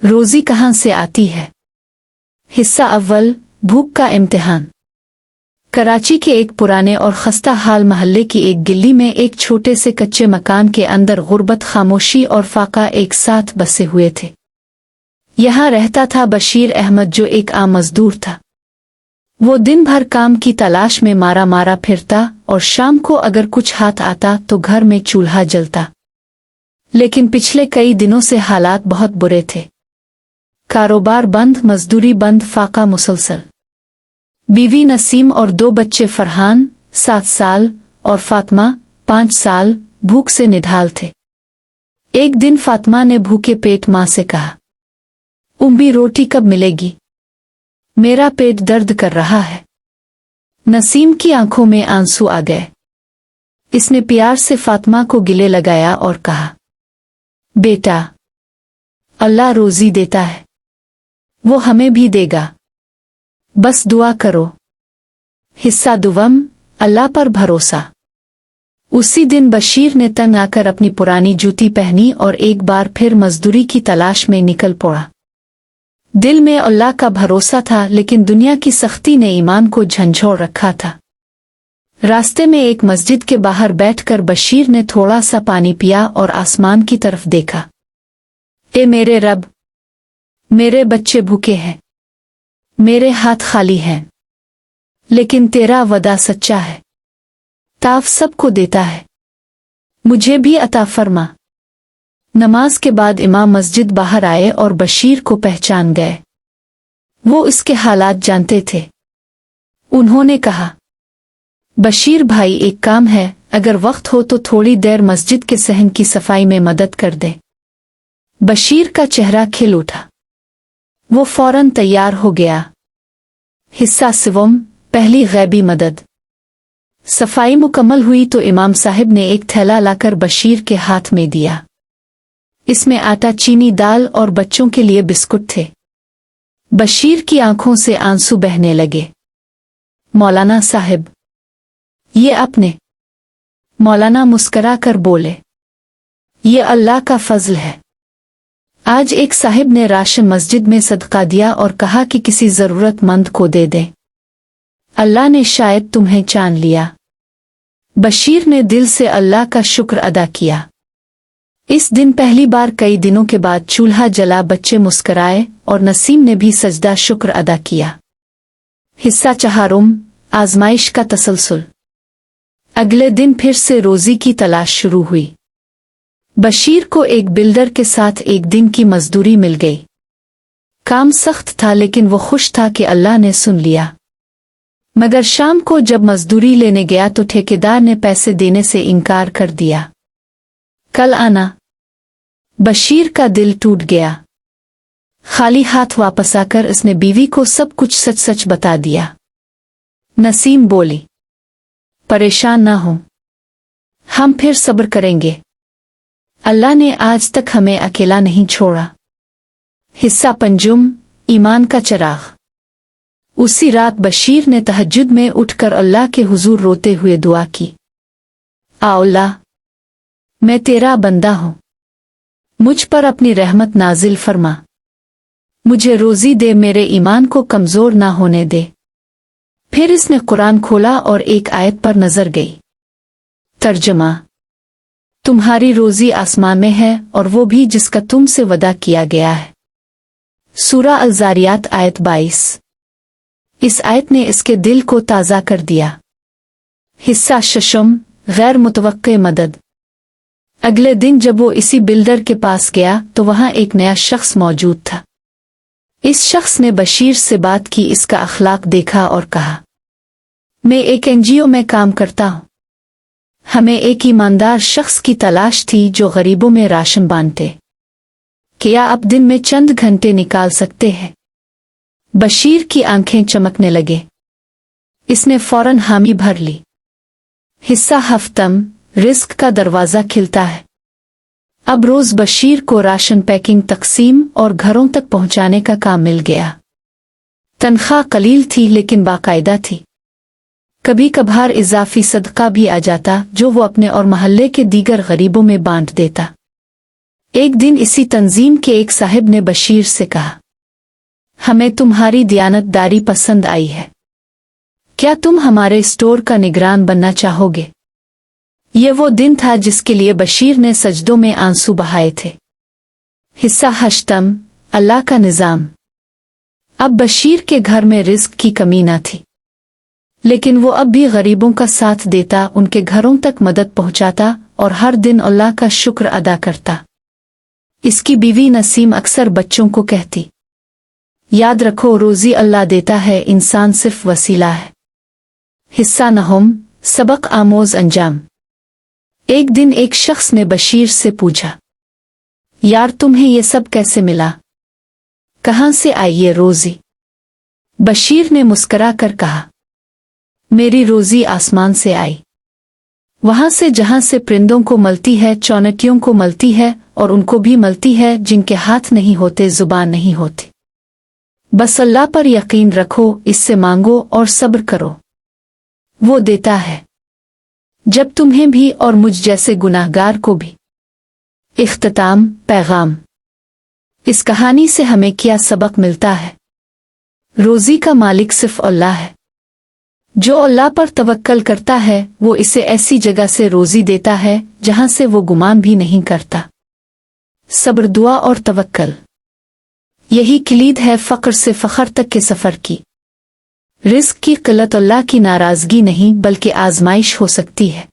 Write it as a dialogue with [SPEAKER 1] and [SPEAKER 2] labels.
[SPEAKER 1] रोजी कहाँ से आती है? हिस्सा अव्वल, भूख का इम्तिहान। कराची के एक पुराने और खस्ता हाल महल्ले की एक गिल्ली में एक छोटे से कच्चे मकान के अंदर गुर्बत, खामोशी और फाका एक साथ बसे हुए थे। यहाँ रहता था बशीर अहमद, जो एक आम मजदूर था। वो दिन भर काम की तलाश में मारा मारा फिरता और शाम को अगर कुछ हाथ आता तो घर में चूल्हा जलता। लेकिन पिछले कई दिनों से हालात बहुत बुरे थे। कारोबार बंद, मजदूरी बंद, फाका मुसलसल। बीवी नसीम और 2 बच्चे फरहान 7 साल और फातिमा 5 साल भूख से निढाल थे। एक दिन फातिमा ने भूखे पेट माँ से कहा, उम्मी रोटी कब मिलेगी? मेरा पेट दर्द कर रहा है। नसीम की आंखों में आंसू आ गए। इसने प्यार से फातिमा को गले लगाया और कहा, बेटा, अल्लाह रोजी देता है, वो हमें भी देगा, बस दुआ करो। हिस्सा दुवम, अल्लाह पर भरोसा। उसी दिन बशीर ने तंग आकर अपनी पुरानी जूती पहनी और एक बार फिर मजदूरी की तलाश में निकल पड़ा। दिल में अल्लाह का भरोसा था, लेकिन दुनिया की सख्ती ने ईमान को झंझोड़ रखा था। रास्ते में एक मस्जिद के बाहर बैठकर बशीर ने थोड़ा सा पानी पिया और आसमान की तरफ देखा। ए मेरे रब, मेरे बच्चे भूखे हैं, मेरे हाथ खाली हैं, लेकिन तेरा वदा सच्चा है। ताफ सबको देता है, मुझे भी अता फरमा। नमाज के बाद इमाम मस्जिद बाहर आए और बशीर को पहचान गए। वो इसके हालात जानते थे। उन्होंने कहा, बशीर भाई, एक काम है, अगर वक्त हो तो थोड़ी देर मस्जिद के सहन की सफाई में मदद कर दे। बशीर का चेहरा खिल उठा। वो फौरन तैयार हो गया। हिस्सा सिवम, पहली गैबी मदद। सफाई मुकम्मल हुई तो इमाम साहिब ने एक थैला लाकर बशीर के हाथ में दिया। इसमें आटा, चीनी, दाल और बच्चों के लिए बिस्कुट थे। बशीर की आंखों से आंसू बहने लगे। मौलाना साहिब, ये अपने। मौलाना मुस्करा कर बोले, ये अल्लाह का फजल है। आज एक साहिब ने राशन मस्जिद में सदका दिया और कहा कि किसी जरूरतमंद को दे दें। अल्लाह ने शायद तुम्हें जान लिया। बशीर ने दिल से अल्लाह का शुक्र अदा किया। इस दिन पहली बार कई दिनों के बाद चूल्हा जला, बच्चे मुस्कराए और नसीम ने भी सजदा शुक्र अदा किया। हिस्सा चहारुम, आजमाइश का तसलसल। अगले दिन फिर से रोजी की तलाश शुरू हुई। बशीर को एक बिल्डर के साथ एक दिन की मजदूरी मिल गई। काम सख्त था, लेकिन वो खुश था कि अल्लाह ने सुन लिया। मगर शाम को जब मजदूरी लेने गया तो ठेकेदार ने पैसे देने से इनकार कर दिया। कल आना। बशीर का दिल टूट गया। खाली हाथ वापस आकर उसने बीवी को सब कुछ सच सच बता दिया। नसीम बोली, परेशान ना हो, हम फिर सब्र करेंगे। अल्लाह ने आज तक हमें अकेला नहीं छोड़ा। हिस्सा पंजुम, ईमान का चिराग। उसी रात बशीर ने तहज्जुद में उठकर अल्लाह के हुजूर रोते हुए दुआ की, आ अल्लाह, मैं तेरा बंदा हूं, मुझ पर अपनी रहमत नाजिल फरमा, मुझे रोजी दे, मेरे ईमान को कमजोर ना होने दे। फिर इसने कुरान खोला और एक आयत पर नजर गई। तर्जमा, तुम्हारी रोजी आसमान में है और वो भी जिसका तुमसे वदा किया गया है। सूरा अल-ज़ारियात आयत 22। इस आयत ने इसके दिल को ताज़ा कर दिया। हिस्सा शशम, गैर मुतवक्के मदद। अगले दिन जब वो इसी बिल्डर के पास गया तो वहां एक नया शख्स मौजूद था। इस शख्स ने बशीर से बात की, इसका अखलाक देखा और कहा, मैं एक एनजीओ में काम करता हूं। हमें एक ईमानदार शख्स की तलाश थी जो गरीबों में राशन बांटे। क्या आप दिन में चंद घंटे निकाल सकते हैं? बशीर की आंखें चमकने लगे। इसने फौरन हामी भर ली। हिस्सा हफ्तम, रिस्क का दरवाजा खिलता है। अब रोज बशीर को राशन पैकिंग, तकसीम और घरों तक पहुंचाने का काम मिल गया। तनख्वाह कलील थी लेकिन बाकायदा थी। कभी कभार इजाफी सदका भी आ जाता जो वो अपने और महल्ले के दीगर गरीबों में बांट देता। एक दिन इसी तंजीम के एक साहिब ने बशीर से कहा, हमें तुम्हारी दियानतदारी पसंद आई है, क्या तुम हमारे स्टोर का निगरान बनना चाहोगे? ये वो दिन था जिसके लिए बशीर ने सजदों में आंसू बहाए थे। हिस्सा हश्तम, अल्लाह का निज़ाम। अब बशीर के घर में रिस्क की कमी न थी, लेकिन वो अब भी गरीबों का साथ देता, उनके घरों तक मदद पहुंचाता और हर दिन अल्लाह का शुक्र अदा करता। इसकी बीवी नसीम अक्सर बच्चों को कहती, याद रखो रोजी अल्लाह देता है, इंसान सिर्फ वसीला है। हिस्सा नहम, सबक आमोज अंजाम। एक दिन एक शख्स ने बशीर से पूछा, यार तुम्हें ये सब कैसे मिला? कहाँ से आई ये रोजी? बशीर ने मुस्करा कर कहा, मेरी रोजी आसमान से आई, वहां से जहां से परिंदों को मिलती है, चौनटियों को मिलती है और उनको भी मिलती है जिनके हाथ नहीं होते, जुबान नहीं होती। बस अल्लाह पर यकीन रखो, इससे मांगो और सब्र करो, वो देता है, जब तुम्हें भी और मुझ जैसे गुनाहगार को भी। इख्तिताम, पैगाम। इस कहानी से हमें क्या सबक मिलता है? रोजी का मालिक सिर्फ अल्लाह है। जो अल्लाह पर तवक्कल करता है वो इसे ऐसी जगह से रोजी देता है जहां से वो गुमान भी नहीं करता। सब्र, दुआ और तवक्कल, यही किलीद है फ़क्र से फ़ख्र तक के सफ़र की। रिस्क की क़िल्लत अल्लाह की नाराज़गी नहीं बल्कि आज़माइश हो सकती है।